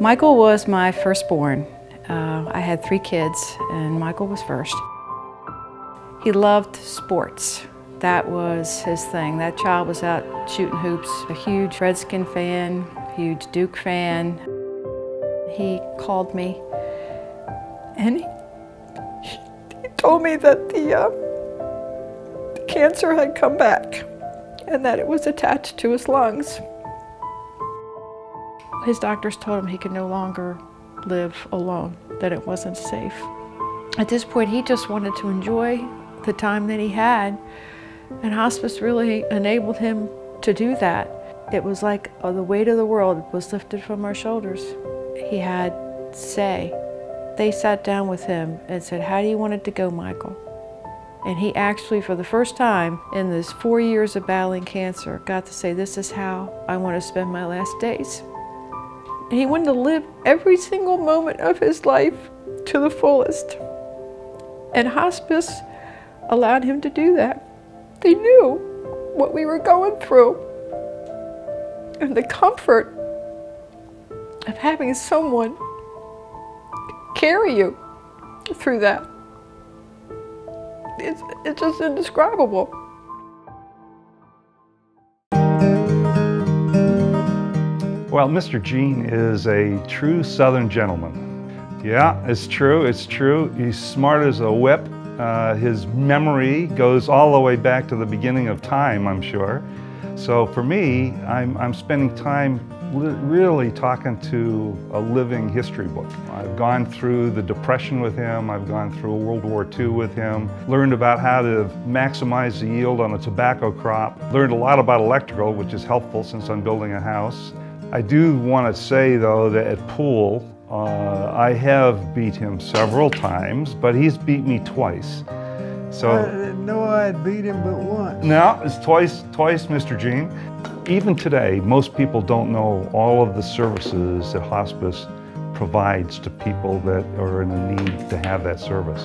Michael was my firstborn. I had 3 kids and Michael was first. He loved sports. That was his thing. That child was out shooting hoops. A huge Redskin fan, huge Duke fan. He called me and he told me that the cancer had come back and that it was attached to his lungs. His doctors told him he could no longer live alone, that it wasn't safe. At this point, he just wanted to enjoy the time that he had, and hospice really enabled him to do that. It was like the weight of the world was lifted from our shoulders. He had say. They sat down with him and said, "How do you want it to go, Michael?" And he actually, for the first time in this 4 years of battling cancer, got to say, "This is how I want to spend my last days." And he wanted to live every single moment of his life to the fullest. And hospice allowed him to do that. They knew what we were going through. And the comfort of having someone carry you through that, it's just indescribable. Well, Mr. Gene is a true Southern gentleman. Yeah, it's true, it's true. He's smart as a whip. His memory goes all the way back to the beginning of time, I'm sure. So for me, I'm spending time really talking to a living history book. I've gone through the Depression with him, I've gone through World War II with him, learned about how to maximize the yield on a tobacco crop, learned a lot about electrical, which is helpful since I'm building a house. I do want to say, though, that at pool, I have beat him several times, but he's beat me twice. So I didn't know I'd beat him but once. No, it's twice, Mr. Gene. Even today, most people don't know all of the services that hospice provides to people that are in the need to have that service.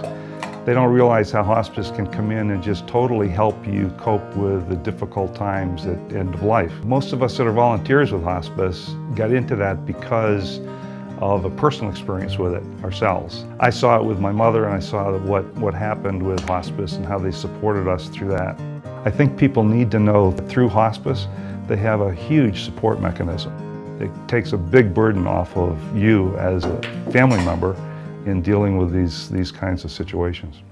They don't realize how hospice can come in and just totally help you cope with the difficult times at the end of life. Most of us that are volunteers with hospice got into that because of a personal experience with it ourselves. I saw it with my mother, and I saw what happened with hospice and how they supported us through that. I think people need to know that through hospice, they have a huge support mechanism. It takes a big burden off of you as a family member in dealing with these kinds of situations.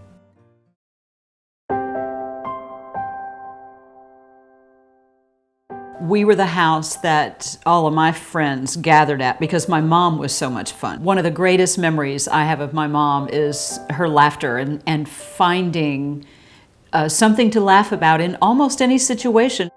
We were the house that all of my friends gathered at because my mom was so much fun. One of the greatest memories I have of my mom is her laughter and finding something to laugh about in almost any situation.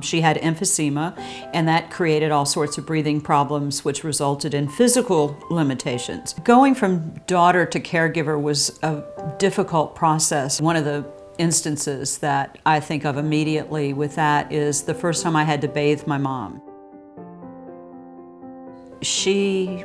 She had emphysema, and that created all sorts of breathing problems, which resulted in physical limitations. Going from daughter to caregiver was a difficult process. One of the instances that I think of immediately with that is the first time I had to bathe my mom. She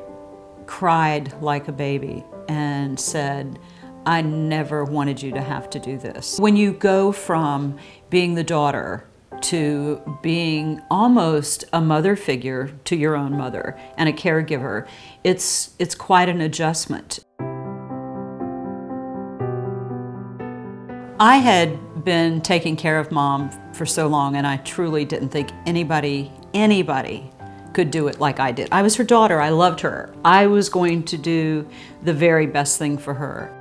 cried like a baby and said, "I never wanted you to have to do this." When you go from being the daughter to being almost a mother figure to your own mother and a caregiver, it's quite an adjustment. I had been taking care of Mom for so long, and I truly didn't think anybody could do it like I did. I was her daughter, I loved her. I was going to do the very best thing for her.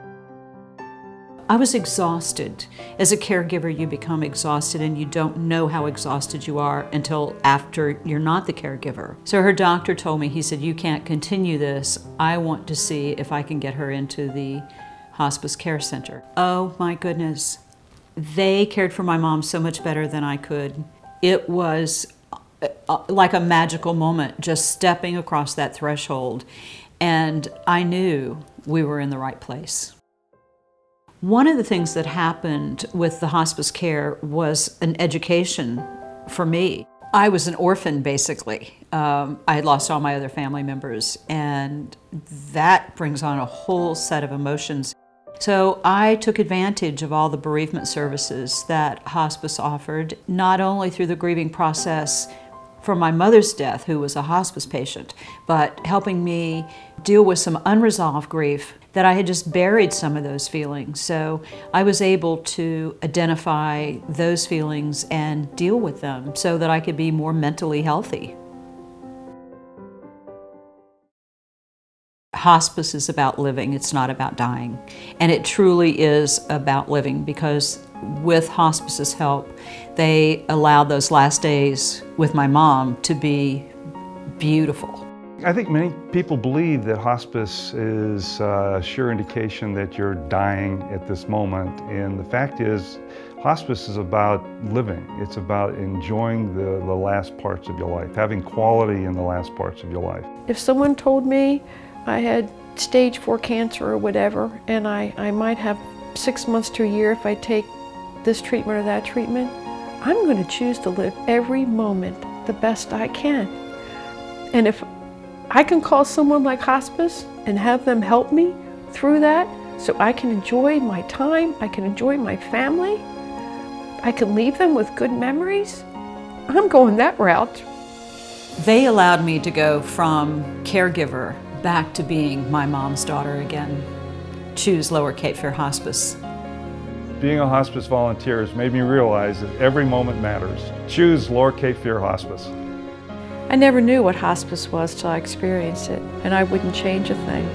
I was exhausted. As a caregiver, you become exhausted, and you don't know how exhausted you are until after you're not the caregiver. So her doctor told me, he said, "You can't continue this. I want to see if I can get her into the hospice care center." Oh my goodness. They cared for my mom so much better than I could. It was like a magical moment, just stepping across that threshold, and I knew we were in the right place. One of the things that happened with the hospice care was an education for me. I was an orphan, basically. I had lost all my other family members, and that brings on a whole set of emotions. So I took advantage of all the bereavement services that hospice offered, not only through the grieving process for my mother's death, who was a hospice patient, but helping me deal with some unresolved grief that I had just buried some of those feelings. So I was able to identify those feelings and deal with them so that I could be more mentally healthy. Hospice is about living, it's not about dying. And it truly is about living, because with hospice's help, they allowed those last days with my mom to be beautiful. I think many people believe that hospice is a sure indication that you're dying at this moment, and the fact is, hospice is about living. It's about enjoying the last parts of your life, having quality in the last parts of your life. If someone told me I had stage 4 cancer or whatever, and I might have 6 months to a year if I take this treatment or that treatment, I'm going to choose to live every moment the best I can. And if I can call someone like hospice and have them help me through that so I can enjoy my time, I can enjoy my family, I can leave them with good memories, I'm going that route. They allowed me to go from caregiver back to being my mom's daughter again. Choose Lower Cape Fear Hospice. Being a hospice volunteer has made me realize that every moment matters. Choose Lower Cape Fear Hospice. I never knew what hospice was till I experienced it, and I wouldn't change a thing.